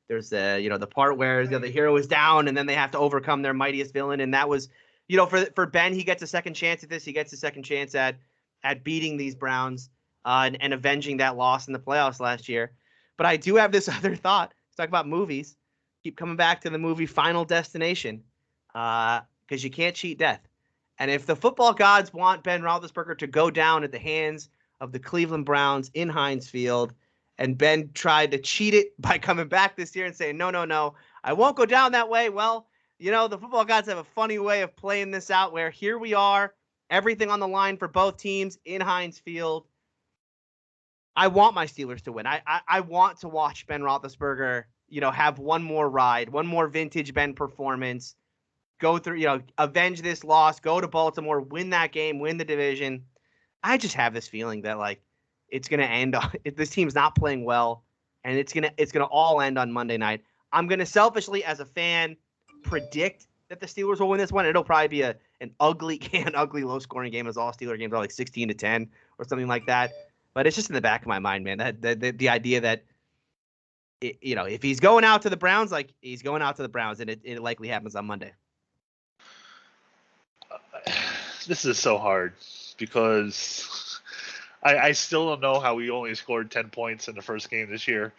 there's the part where the hero is down and then they have to overcome their mightiest villain. And that was, for Ben, he gets a second chance at this. He gets a second chance at beating these Browns and avenging that loss in the playoffs last year. But I do have this other thought. Let's talk about movies. Keep coming back to the movie Final Destination because you can't cheat death. And if the football gods want Ben Roethlisberger to go down at the hands of the Cleveland Browns in Heinz Field, and Ben tried to cheat it by coming back this year and saying, no, I won't go down that way. Well, the football gods have a funny way of playing this out where here we are, everything on the line for both teams in Heinz Field. I want my Steelers to win. I want to watch Ben Roethlisberger, have one more ride, one more vintage Ben performance, go through, avenge this loss, go to Baltimore, win that game, win the division. I just have this feeling that, it's going to end if this team's not playing well, and it's going to all end on Monday night. I'm going to selfishly, as a fan, predict that the Steelers will win this one. It'll probably be an ugly low-scoring game, as all Steeler games are 16-10 or something like that. But it's just in the back of my mind, man, that the idea that if he's going out to the Browns, he's going out to the Browns, and it likely happens on Monday. This is so hard because I still don't know how we only scored 10 points in the first game this year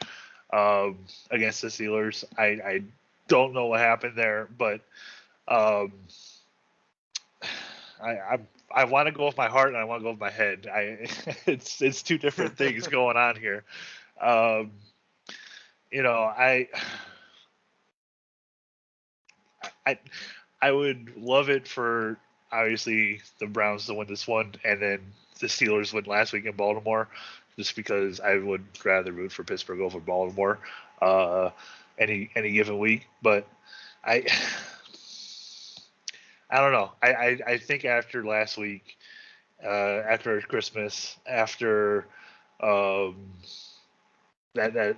against the Steelers. I don't know what happened there, but I want to go with my heart and I want to go with my head. It's two different things going on here. I would love it for obviously the Browns to win this one, and then the Steelers win last week in Baltimore, just because I would rather root for Pittsburgh over Baltimore any given week. But I don't know. I think after last week, after Christmas, after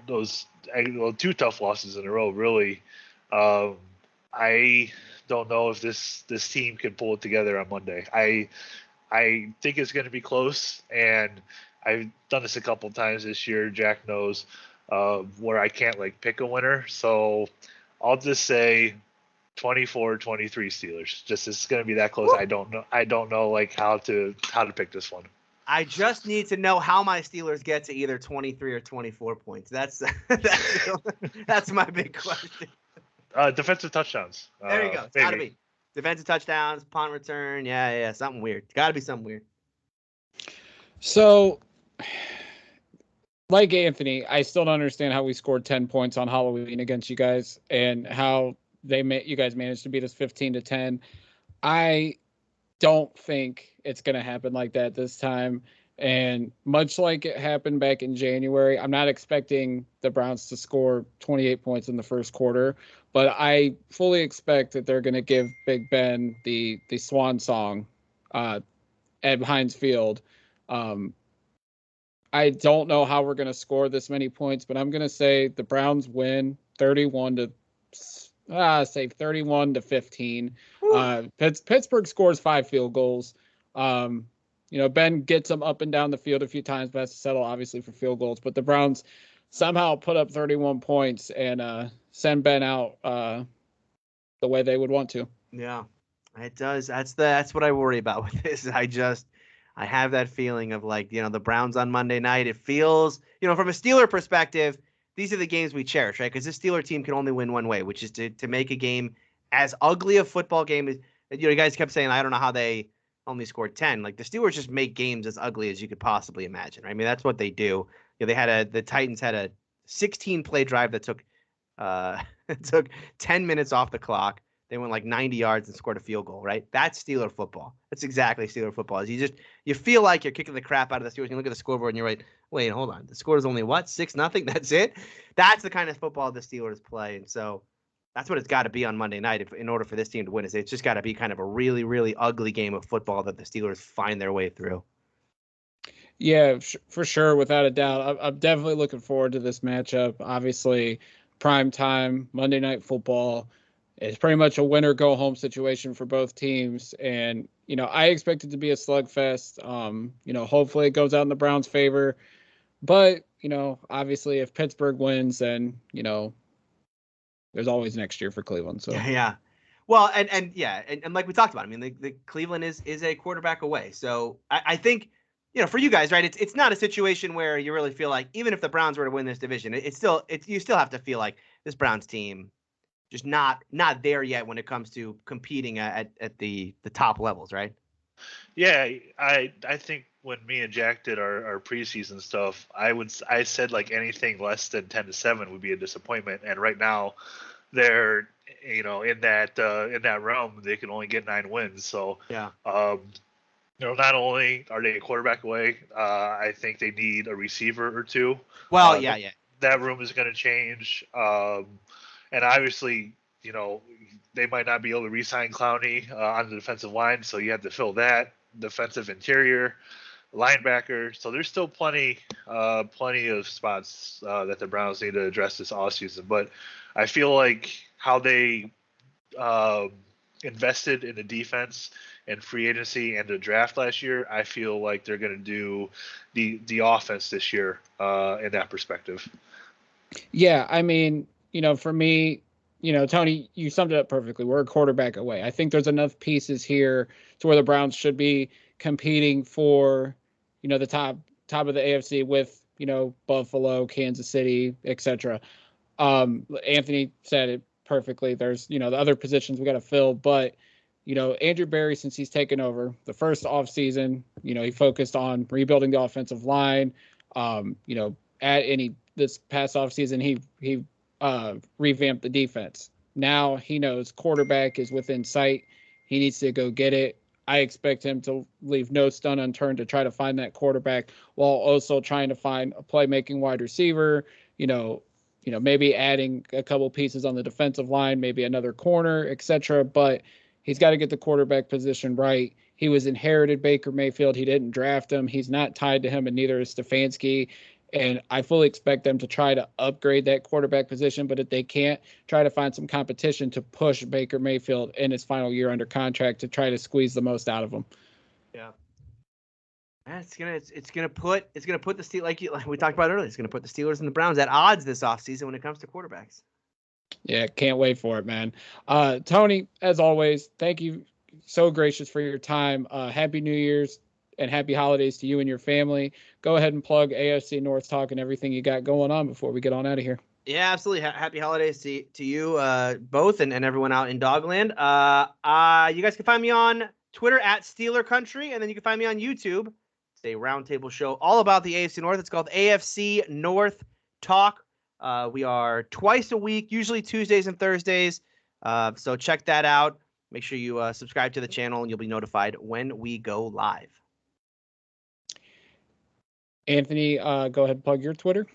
those two tough losses in a row, really, I don't know if this team can pull it together on Monday. I think it's going to be close, and I've done this a couple times this year. Jack knows where I can't pick a winner, so I'll just say 24-23 Steelers. Just it's going to be that close. Woo! I don't know how to pick this one. I just need to know how my Steelers get to either 23 or 24 points. That's my big question. Defensive touchdowns. There you go. It's got to be. Defensive touchdowns, punt return. Yeah. Something weird. Got to be something weird. So, like Anthony, I still don't understand how we scored 10 points on Halloween against you guys and how you guys managed to beat us 15-10. I don't think it's going to happen like that this time. And much like it happened back in January, I'm not expecting the Browns to score 28 points in the first quarter, but I fully expect that they're going to give Big Ben the swan song at Heinz Field. I don't know how we're going to score this many points, but I'm going to say the Browns win 31-15. Pittsburgh scores 5 field goals. Ben gets them up and down the field a few times, but has to settle obviously for field goals. But the Browns somehow put up 31 points and send Ben out the way they would want to. Yeah, it does. That's what I worry about with this. I have that feeling of like, the Browns on Monday night. It feels, from a Steeler perspective, these are the games we cherish, right? Because this Steeler team can only win one way, which is to make a game as ugly a football game as, you guys kept saying, I don't know how they only scored 10. Like the Steelers just make games as ugly as you could possibly imagine, right? I mean, that's what they do. The Titans had a 16 play drive that took it took 10 minutes off the clock. They went like 90 yards and scored a field goal, right? That's Steeler football. That's exactly Steeler football. You feel like you're kicking the crap out of the Steelers. You look at the scoreboard and you're like, wait, hold on. The score is only what? 6-0? That's it? That's the kind of football the Steelers play. And so that's what it's got to be on Monday night in order for this team to win. It's just got to be kind of a really, really ugly game of football that the Steelers find their way through. Yeah, for sure, without a doubt. I'm definitely looking forward to this matchup. Obviously, prime time, Monday Night Football. It's pretty much a winner go home situation for both teams. And, I expect it to be a slugfest. Hopefully it goes out in the Browns' favor. But, obviously if Pittsburgh wins, then, there's always next year for Cleveland. So yeah. Well, and like we talked about, I mean, the Cleveland is a quarterback away. So I think, for you guys, right, it's not a situation where you really feel like even if the Browns were to win this division, you still have to feel like this Browns team just not there yet when it comes to competing at the top levels, right? Yeah, I think when me and Jack did our preseason stuff, I said like anything less than 10-7 would be a disappointment, and right now they're in that realm. They can only get 9 wins, so yeah. Not only are they a quarterback away, I think they need a receiver or two. Well, yeah. That room is going to change. And obviously, they might not be able to re-sign Clowney on the defensive line, so you have to fill that defensive interior, linebacker. So there's still plenty of spots that the Browns need to address this offseason. But I feel like how they invested in the defense and free agency and the draft last year, I feel like they're going to do the offense this year in that perspective. Yeah, I mean, for me, Tony, you summed it up perfectly. We're a quarterback away. I think there's enough pieces here to where the Browns should be competing for, the top of the AFC with, Buffalo, Kansas City, etc. Anthony said it perfectly. There's, the other positions we got to fill, but, Andrew Berry, since he's taken over the first offseason, he focused on rebuilding the offensive line. This past offseason, he revamped the defense. Now he knows quarterback is within sight. He needs to go get it. I expect him to leave no stone unturned to try to find that quarterback while also trying to find a playmaking wide receiver, maybe adding a couple pieces on the defensive line, maybe another corner, etc. But he's got to get the quarterback position right. He was inherited Baker Mayfield. He didn't draft him. He's not tied to him, and neither is Stefanski. And I fully expect them to try to upgrade that quarterback position. But if they can't, try to find some competition to push Baker Mayfield in his final year under contract to try to squeeze the most out of him. Yeah. It's gonna put the Steelers, like we talked about earlier. It's gonna put the Steelers and the Browns at odds this offseason when it comes to quarterbacks. Yeah, can't wait for it, man. Tony, as always, thank you so gracious for your time. Happy New Year's and happy holidays to you and your family. Go ahead and plug AFC North Talk and everything you got going on before we get on out of here. Yeah, absolutely. Happy holidays to you both and everyone out in Dogland. You guys can find me on Twitter at Steeler Country, and then you can find me on YouTube. It's a roundtable show all about the AFC North. It's called AFC North Talk. We are twice a week, usually Tuesdays and Thursdays. So check that out. Make sure you subscribe to the channel, and you'll be notified when we go live. Anthony, go ahead and plug your Twitter.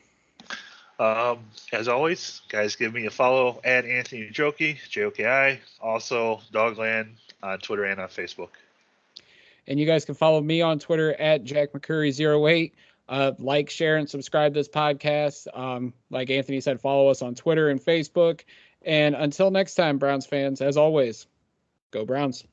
As always, guys, give me a follow at Anthony Joki, Joki. Also, Dogland on Twitter and on Facebook. And you guys can follow me on Twitter at Jack McCurry08. Like, share, and subscribe to this podcast. Like Anthony said, follow us on Twitter and Facebook. And until next time, Browns fans, as always, go Browns.